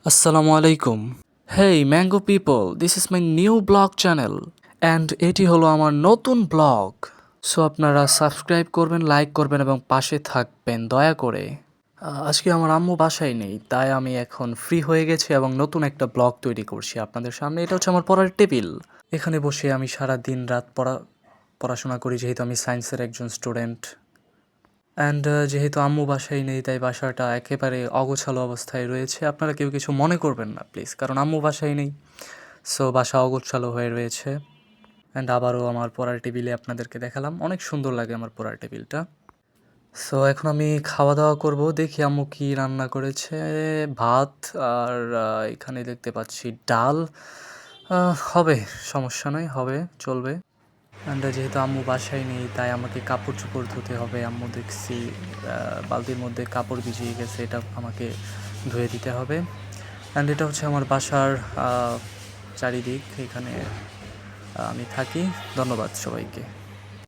Assalamu alaikum. Hey Mango people, this is my new blog channel and এটি হলো আমার নতুন ব্লগ। সো আপনারা সাবস্ক্রাইব করবেন, লাইক করবেন এবং পাশে থাকবেন দয়া করে। আজকে আমার আম্মু বাসায় নেই, তাই আমি এখন ফ্রি হয়ে গেছি এবং নতুন একটা ব্লগ তৈরি করছি আপনাদের সামনে। এটা হচ্ছে আমার পড়ার টেবিল। এখানে বসে আমি সারা দিন রাত পড়াশোনা করি, যেহেতু আমি সায়েন্সের একজন স্টুডেন্ট। অ্যান্ড যেহেতু আম্মু বাসায় নেই, তাই বাসাটা একেবারে অগোছালো অবস্থায় রয়েছে। আপনারা কেউ কিছু মনে করবেন না প্লিজ, কারণ আম্মু বাসায় নেই। সো বাসা অগোছালো হয়ে রয়েছে। অ্যান্ড আবারও আমার পড়ার টেবিলে আপনাদেরকে দেখালাম, অনেক সুন্দর লাগে আমার পড়ার টেবিলটা। সো এখন আমি খাওয়া দাওয়া করব, দেখি আম্মু কী রান্না করেছে। ভাত আর এখানে দেখতে পাচ্ছি ডাল। হবে, সমস্যা নয়, হবে, চলবে। অ্যান্ড যেহেতু আম্মু বাসায় নেই, তাই আমাকে কাপড় চোপড় ধুতে হবে। আম্মু দেখছি বালতির মধ্যে কাপড় ভিজিয়ে গেছে, এটা আমাকে ধুয়ে দিতে হবে। অ্যান্ড এটা হচ্ছে আমার বাসার চারিদিক, এখানে আমি থাকি। ধন্যবাদ সবাইকে।